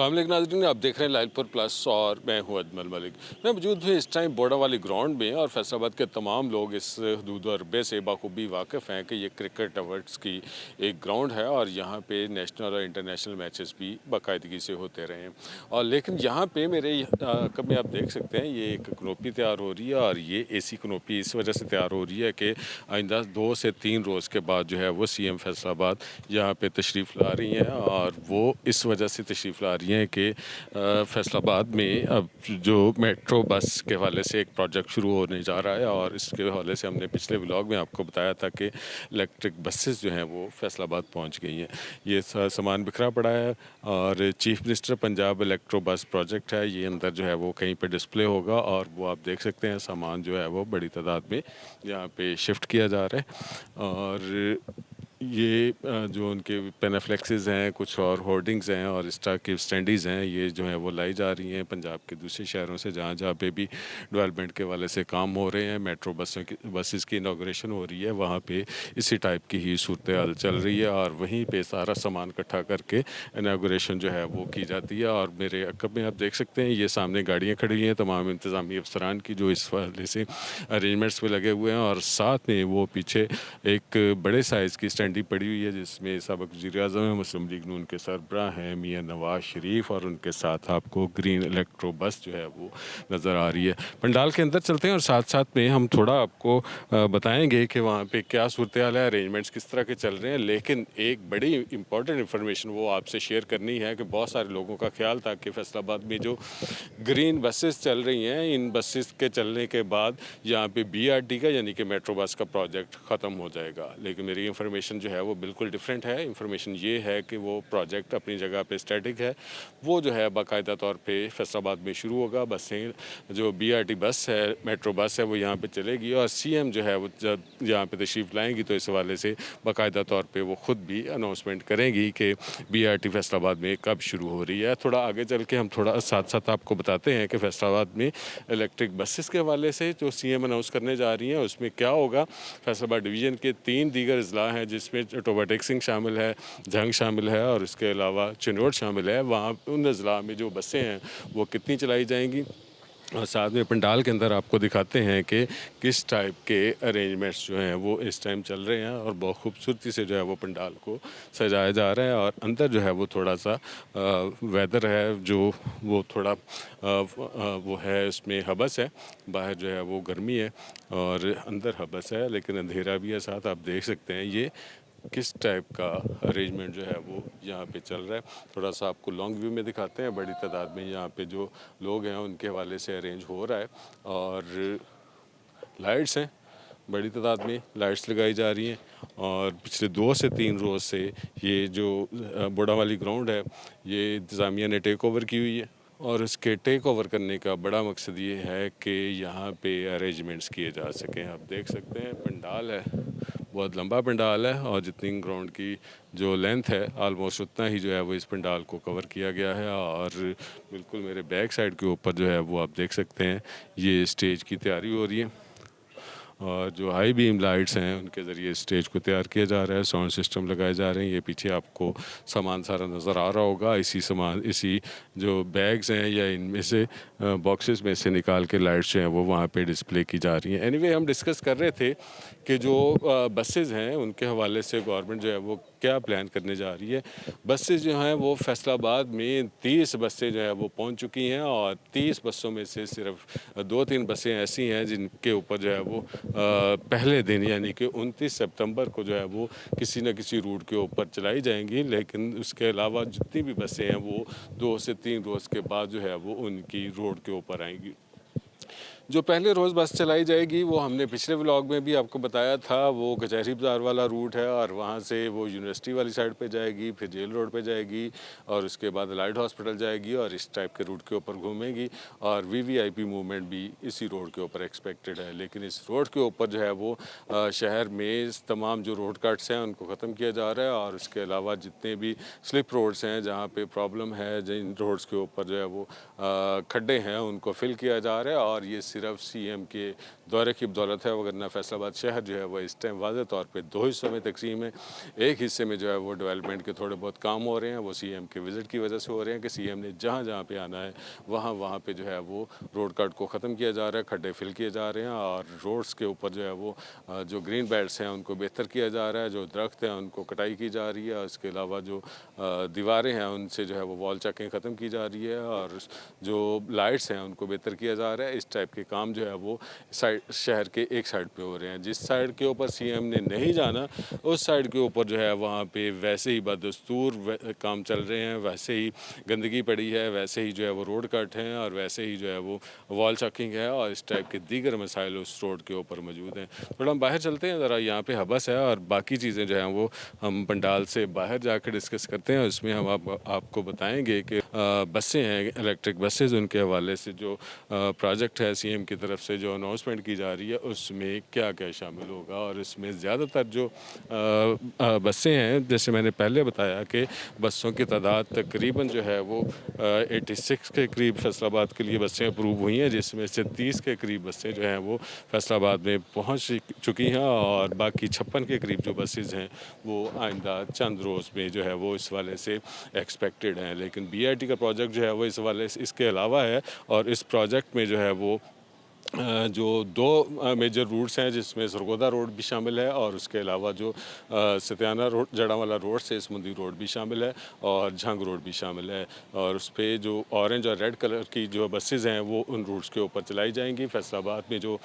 अस्सलाम वालेकुम नाज़रीन, आप देख रहे हैं लाइलपुर प्लस और मैं हूं अजमल मलिक। मैं मौजूद हूं इस टाइम बोड़ा वाली ग्राउंड में और फैसलाबाद के तमाम लोग इस हदूद और रकबे से बाखूबी वाकिफ़ हैं कि ये क्रिकेट अवार्ड्स की एक ग्राउंड है और यहाँ पे नेशनल और इंटरनेशनल मैचेस भी बाकायदगी से होते रहे हैं। और लेकिन यहाँ पे मेरे कब में आप देख सकते हैं ये एक कनोपी तैयार हो रही है और ये एसी कनोपी इस वजह से तैयार हो रही है कि आइंदा 2 से 3 रोज़ के बाद जो है वो सीएम फैसलाबाद यहाँ पे तशरीफ़ ला रही हैं और वो इस वजह से तशरीफ़ ला रही हैं कि फैसलाबाद में अब जो मेट्रो बस के हवाले से एक प्रोजेक्ट शुरू होने जा रहा है और इसके हवाले से हमने पिछले व्लॉग में आपको बताया था कि इलेक्ट्रिक बसेस जो हैं वो फैसलाबाद पहुंच गई हैं। ये सामान बिखरा पड़ा है और चीफ मिनिस्टर पंजाब इलेक्ट्रो बस प्रोजेक्ट है, ये अंदर जो है वो कहीं पे डिस्प्ले होगा और वो आप देख सकते हैं सामान जो है वो बड़ी तादाद में यहाँ पे शिफ्ट किया जा रहा है। और ये जो उनके पेनाफ्लेक्सेस हैं, कुछ और होर्डिंग्स हैं और इस तरह की स्टैंडीज़ हैं, ये जो है वो लाई जा रही हैं पंजाब के दूसरे शहरों से जहाँ जहाँ पे भी डेवलपमेंट के वाले से काम हो रहे हैं। मेट्रो बसेस की इनाग्रेशन हो रही है, वहाँ पे इसी टाइप की ही सूरत हाल चल रही है और वहीं पे सारा सामान इकट्ठा करके इनाग्रेशन जो है वो की जाती है। और मेरे अकब में आप देख सकते हैं ये सामने गाड़ियाँ खड़ी हुई हैं तमाम इंतज़ामी अफसरान की जो इस वाले से अरेंजमेंट्स में लगे हुए हैं और साथ में वो पीछे एक बड़े साइज़ की स्टैंडी पड़ी हुई है जिसमें सबक वज़ीर-ए-आज़म है, मुस्लिम लीग नून के सरबराह हैं मियां नवाज शरीफ और उनके साथ आपको ग्रीन इलेक्ट्रो बस जो है वो नज़र आ रही है। पंडाल के अंदर चलते हैं और साथ साथ में हम थोड़ा आपको बताएंगे कि वहाँ पे क्या सूरत हाल है, अरेंजमेंट्स किस तरह के चल रहे हैं। लेकिन एक बड़ी इंपॉर्टेंट इन्फॉर्मेशन वो आपसे शेयर करनी है कि बहुत सारे लोगों का ख्याल था कि फैसलाबाद में जो ग्रीन बसेस चल रही हैं, इन बसेस के चलने के बाद यहाँ पे बीआरटी का यानी कि मेट्रो बस का प्रोजेक्ट ख़त्म हो जाएगा। लेकिन मेरी इंफॉर्मेशन जो है वो बिल्कुल डिफरेंट है। इंफॉर्मेशन ये है कि वो प्रोजेक्ट अपनी जगह पे स्टैटिक है, वो जो है बाकायदा तौर पे फैसलाबाद में शुरू होगा। बसें जो बीआरटी बस है, मेट्रो बस है, वो यहाँ पे चलेगी और सीएम जो है वो जब यहाँ पे तशरीफ़ लाएंगी तो इस हवाले से बाकायदा तौर पे वो ख़ुद भी अनाउंसमेंट करेंगी कि बीआरटी फैसलाबाद में कब शुरू हो रही है। थोड़ा आगे चल के हम थोड़ा साथ साथ आपको बताते हैं कि फैसलाबाद में इलेक्ट्रिक बसेस के हवाले से जो सीएम अनाउंस करने जा रही हैं उसमें क्या होगा। फैसलाबाद डिवीज़न के 3 दीगर अजला हैं जिसमें टोबाटेक सिंह शामिल है, जंग शामिल है और इसके अलावा चिनोट शामिल है। वहाँ उन अजला में जो बसें हैं वो कितनी चलाई जाएंगी और साथ में पंडाल के अंदर आपको दिखाते हैं कि किस टाइप के अरेंजमेंट्स जो हैं वो इस टाइम चल रहे हैं और बहुत खूबसूरती से जो है वो पंडाल को सजाया जा रहा है। और अंदर जो है वो थोड़ा सा वेदर है जो वो थोड़ा वो है, उसमें हबस है, बाहर जो है वो गर्मी है और अंदर हबस है लेकिन अंधेरा भी है साथ। आप देख सकते हैं ये किस टाइप का अरेंजमेंट जो है वो यहाँ पे चल रहा है। थोड़ा सा आपको लॉन्ग व्यू में दिखाते हैं, बड़ी तादाद में यहाँ पे जो लोग हैं उनके हवाले से अरेंज हो रहा है और लाइट्स हैं, बड़ी तादाद में लाइट्स लगाई जा रही हैं। और पिछले 2 से 3 रोज़ से ये जो बोड़ा वाली ग्राउंड है ये इंतज़ामिया ने टेक ओवर की हुई है और इसके टेक ओवर करने का बड़ा मकसद ये है कि यहाँ पे अरेंजमेंट्स किए जा सकें। आप देख सकते हैं पंडाल है, बहुत लंबा पंडाल है और जितनी ग्राउंड की जो लेंथ है आलमोस्ट उतना ही जो है वो इस पंडाल को कवर किया गया है। और बिल्कुल मेरे बैक साइड के ऊपर जो है वो आप देख सकते हैं ये स्टेज की तैयारी हो रही है और जो हाई बीम लाइट्स हैं उनके ज़रिए स्टेज को तैयार किया जा रहा है, साउंड सिस्टम लगाए जा रहे हैं। ये पीछे आपको सामान सारा नज़र आ रहा होगा, इसी जो बैग्स हैं या इनमें से बॉक्सेस में से निकाल के लाइट्स जो हैं वो वहाँ पे डिस्प्ले की जा रही हैं। एनीवे हम डिस्कस कर रहे थे कि जो बसेस हैं उनके हवाले से गवर्नमेंट जो है वो क्या प्लान करने जा रही है। बसेस जो हैं वो फैसलाबाद में 30 बसें जो है वो पहुँच चुकी हैं और 30 बसों में से सिर्फ 2-3 बसें ऐसी हैं जिनके ऊपर जो है वो पहले दिन यानी कि 29 सितंबर को जो है वो किसी न किसी रूट के ऊपर चलाई जाएंगी। लेकिन उसके अलावा जितनी भी बसें हैं वो 2 से 3 रोज़ के बाद जो है वो उनकी रोड के ऊपर आएंगी। जो पहले रोज़ बस चलाई जाएगी वो हमने पिछले व्लॉग में भी आपको बताया था, वो कचहरी बाज़ार वाला रूट है और वहाँ से वो यूनिवर्सिटी वाली साइड पे जाएगी, फिर जेल रोड पे जाएगी और उसके बाद लाइट हॉस्पिटल जाएगी और इस टाइप के रूट के ऊपर घूमेगी और वीवीआईपी मूवमेंट भी इसी रोड के ऊपर एक्सपेक्टेड है। लेकिन इस रोड के ऊपर जो है वो शहर में तमाम जो रोड कट्स हैं उनको ख़त्म किया जा रहा है और इसके अलावा जितने भी स्लिप रोड्स हैं जहाँ पर प्रॉब्लम है, जिन रोड्स के ऊपर जो है वो खड्डे हैं उनको फिल किया जा रहा है और और ये सिर्फ सीएम के दौरे की बदौलत है, वरना फैसलाबाद शहर जो है वो इस टाइम वाज़ेह तौर पे दो हिस्सों में तकसीम है। एक हिस्से में जो है वो डेवलपमेंट के थोड़े बहुत काम हो रहे हैं, वो सीएम के विज़िट की वजह से हो रहे हैं कि सीएम ने जहाँ जहाँ पे आना है वहाँ पे जो है वो रोड कट को ख़त्म किया जा रहा है, खड्डे फिल किए जा रहे हैं और रोड्स के ऊपर जो है वो जो ग्रीन बेल्ट्स हैं उनको बेहतर किया जा रहा है, जो दरख्त हैं उनको कटाई की जा रही है, इसके अलावा जो दीवारें हैं उनसे जो है वो वॉल चेकिंग ख़त्म की जा रही है और जो लाइट्स हैं उनको बेहतर किया जा रहा है। इस टाइप के काम जो है वो साइड शहर के एक साइड पे हो रहे हैं। जिस साइड के ऊपर सीएम ने नहीं जाना उस साइड के ऊपर जो है वहाँ पे वैसे ही बदस्तूर काम चल रहे हैं, वैसे ही गंदगी पड़ी है, वैसे ही जो है वो रोड कट हैं और वैसे ही जो है वो वॉल चेकिंग है और इस टाइप के दीगर मसाइल उस रोड के ऊपर मौजूद हैं। थोड़ा हम बाहर चलते हैं, ज़रा यहाँ पे हबस है और बाकी चीज़ें जो हैं वो हम पंडाल से बाहर जाकर डिस्कस करते हैं। उसमें हम आपको बताएंगे कि बसें हैं, इलेक्ट्रिक बसेज, उनके हवाले से जो प्रोजेक्ट है सीएम की तरफ से जो अनाउंसमेंट की जा रही है उसमें क्या क्या शामिल होगा। और इसमें ज़्यादातर जो बसें हैं, जैसे मैंने पहले बताया कि बसों की तादाद तकरीबन जो है वो 86 के करीब फैसलाबाद के लिए बसें अप्रूव हुई हैं, जिसमें से 30 के करीब बसें जो हैं वो फैसलाबाद में पहुंच चुकी हैं और बाकी 56 के करीब जो बसेज हैं वो आइंदा चंद रोज़ में जो है वो इस वाले से एक्सपेक्टेड हैं। लेकिन बीआरटी का प्रोजेक्ट जो है वो इस वाले से इसके अलावा है और इस प्रोजेक्ट में जो है वो जो दो मेजर रूट्स हैं जिसमें सरगोदा रोड भी शामिल है और उसके अलावा जो सत्याना रोड जड़ावाला रोड से समुंदरी रोड भी शामिल है और झंग रोड भी शामिल है और उस पर जो ऑरेंज और रेड कलर की जो बसेज़ हैं वो उन रूट्स के ऊपर चलाई जाएंगी। फैसलाबाद में जो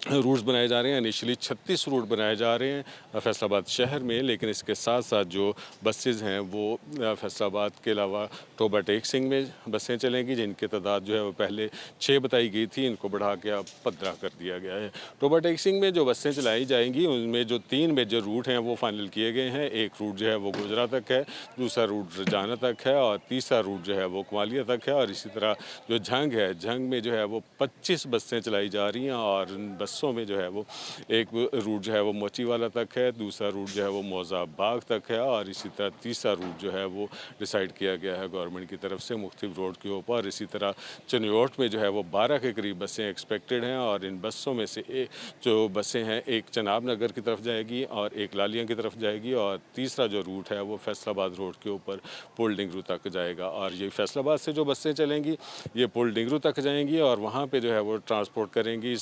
रूट्स बनाए जा रहे हैं, इनिशियली 36 रूट बनाए जा रहे हैं फैसलाबाद शहर में, लेकिन इसके साथ साथ जो बसेज़ हैं वो फैसलाबाद के अलावा टोबा टेक सिंह में बसें चलेंगी, जिनकी तादाद जो है वो पहले 6 बताई गई थी, इनको बढ़ा के अब 15 कर दिया गया है। टोबा टेक सिंह में जो बसें चलाई जाएंगी उनमें जो 3 मेजर रूट हैं वो फाइनल किए गए हैं। एक रूट जो है वो गुजरा तक है, दूसरा रूट रजाना तक है और तीसरा रूट जो है वो कमालिया तक है। और इसी तरह जो झंग है, झंग में जो है वो 25 बसें चलाई जा रही हैं और बसों में जो है वो एक रूट जो है वो मोची वाला तक है, दूसरा रूट जो है वो मौजा बाग तक है और इसी तरह तीसरा रूट जो है वो डिसाइड किया गया है गवर्नमेंट की तरफ से मुख्तलिफ रोड के ऊपर। इसी तरह चनियोट में जो है वो 12 के करीब बसें एक्सपेक्टेड हैं और इन बसों में से जो बसें हैं एक चनाब नगर की तरफ जाएगी और एक लालिया की तरफ जाएगी और तीसरा जो रूट है वो फैसलाबाद रोड के ऊपर पुल डिंगरू तक जाएगा। और ये फैसलाबाद से जो बसें चलेंगी ये पुल डिंगरू तक जाएंगी और वहाँ पे जो है वो ट्रांसपोर्ट करेंगी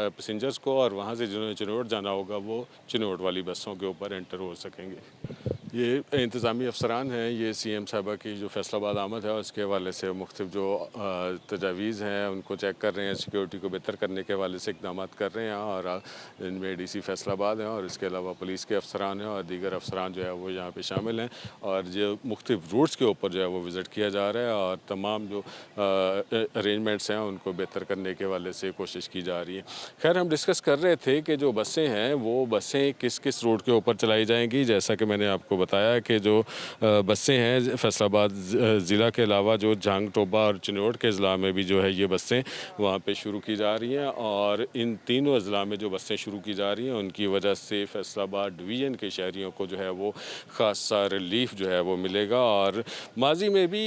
पैसेंजर्स को और वहाँ से जिन्होंने चिनौट जाना होगा वो चिनौट वाली बसों के ऊपर एंटर हो सकेंगे। ये इंतज़ामी अफसरान हैं, ये सीएम साहबा की जो फैसलाबाद आमद है उसके हवाले से मुख्तलिफ जो तजावीज़ हैं उनको चेक कर रहे हैं, सिक्योरिटी को बेहतर करने के हवाले से इक़दाम कर रहे हैं और इनमें डीसी फैसलाबाद हैं और इसके अलावा पुलिस के अफसरान हैं और दीगर अफसरान जो है वो यहाँ पे शामिल हैं और जो मुख्तलिफ रूट्स के ऊपर जो है वो विज़िट किया जा रहा है और तमाम जो अरेंजमेंट्स हैं उनको बेहतर करने के हवाले से कोशिश की जा रही है। खैर, हम डिस्कस कर रहे थे कि जो बसें हैं वो बसें किस किस रूट के ऊपर चलाई जाएंगी। जैसा कि मैंने आपको बताया कि जो बसें हैं फैसलाबाद ज़िला के अलावा जो झांग टोबा और चिनौट के अज़ला में भी जो है ये बसें वहाँ पे शुरू की जा रही हैं और इन तीनों अज़ला में जो बसें शुरू की जा रही हैं उनकी वजह से फैसलाबाद डिवीज़न के शहरियों को जो है वो ख़ासा रिलीफ जो है वो मिलेगा। और माजी में भी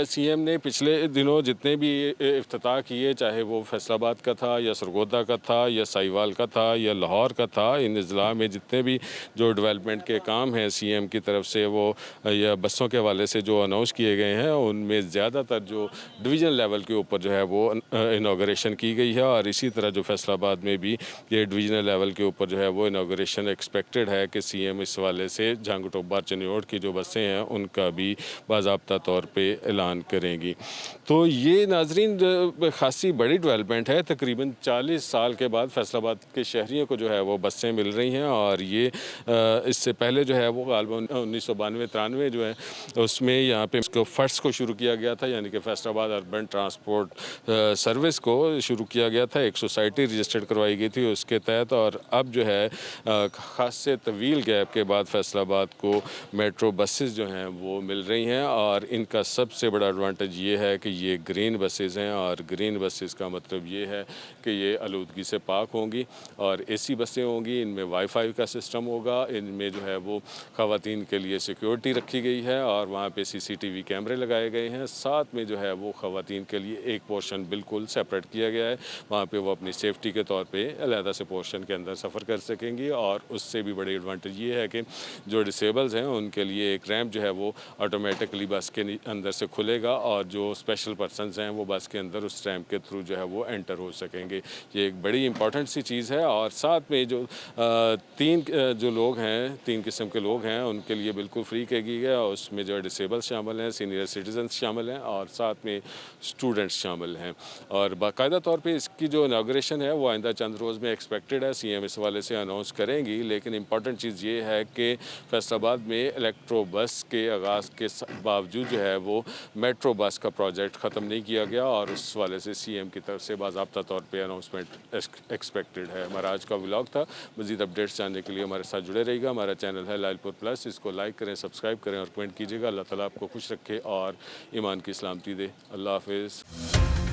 सीएम ने पिछले दिनों जितने भी इफ्तिताह किए, चाहे वो फैसलाबाद का था या सरगोदा का था या साहिवाल का था या लाहौर का था, इन अज़ला में जितने भी जो डेवलपमेंट के काम हैं सीएम की तरफ से वो या बसों के हवाले से जो अनाउंस किए गए हैं उनमें ज़्यादातर जो डिवीज़न लेवल के ऊपर जो है वो इनाग्रेशन की गई है और इसी तरह जो फैसलाबाद में भी ये डिवीज़नल लेवल के ऊपर जो है वो इनाग्रेशन एक्सपेक्टेड है कि सीएम इस वाले से झांग टोबा चिनौट की जो बसें हैं उनका भी बाज़ाब्ता तौर पे ऐलान करेंगी। तो ये नाजरीन खासी बड़ी डेवलपमेंट है, तकरीबन 40 साल के बाद फैसलाबाद के शहरियों को जो है वो बसें मिल रही हैं और ये इससे पहले जो है वो गालबन 1992-93 जो है उसमें यहाँ पे इसको फ़र्स्ट को शुरू किया गया था, यानी कि फैसलाबाद अर्बन ट्रांसपोर्ट सर्विस को शुरू किया गया था। एक सोसाइटी रजिस्टर्ड करवाई गई थी उसके तहत और अब जो है खासे तवील गैप के बाद फैसलाबाद को मेट्रो बसेस जो हैं वो मिल रही हैं और इनका सबसे बड़ा एडवांटेज ये है कि ये ग्रीन बसेस हैं और ग्रीन बसेस का मतलब ये है कि ये आलूदगी से पाक होंगी और एसी बसें होंगी, इनमें वाईफाई का सिस्टम होगा, इनमें जो है वो ख़वातीन ख़वातीन के लिए सिक्योरिटी रखी गई है और वहाँ पे CCTV कैमरे लगाए गए हैं। साथ में जो है वो ख़वातीन के लिए एक पोर्शन बिल्कुल सेपरेट किया गया है। वहाँ पे वो अपनी सेफ्टी के तौर पे अलहदा से पोर्शन के अंदर सफ़र कर सकेंगी और उससे भी बड़ी एडवांटेज ये है कि जो डिसेबल्स हैं उनके लिए एक रैंप जो है वो ऑटोमेटिकली बस के अंदर से खुलेगा और जो स्पेशल पर्सनस हैं वो बस के अंदर उस रैंप के थ्रू जो है वो एंटर हो सकेंगे। ये एक बड़ी इंपॉर्टेंट सी चीज़ है और साथ में जो जो लोग हैं, 3 किस्म के लोग हैं उनके लिए बिल्कुल फ्री किया गया है। उसमें जो है डिसेबल्स शामिल हैं, सीनियर सिटीजन्स शामिल हैं और साथ में स्टूडेंट्स शामिल हैं। और बाकायदा तौर पे इसकी जो इनाग्रेशन है वो आइंदा चंद रोज़ में एक्सपेक्टेड है। CM इस वाले से अनाउंस करेंगी। लेकिन इंपॉर्टेंट चीज़ ये है कि फैसलाबाद में इलेक्ट्रो बस के आगाज़ के बावजूद जो है वो मेट्रो बस का प्रोजेक्ट ख़त्म नहीं किया गया और उस वाले से CM की तरफ से बाज़ाब्ता तौर पे अनाउंसमेंट एक्सपेक्टेड है। हमारा आज का व्लॉग था। मज़ीद अपडेट्स जानने के लिए हमारे साथ जुड़े रहिएगा। हमारा चैनल है लाइलपुर प्लस, इसको लाइक करें, सब्सक्राइब करें और कमेंट कीजिएगा। अल्लाह ताला आपको खुश रखे और ईमान की सलामती दे। अल्लाह हाफ़िज़।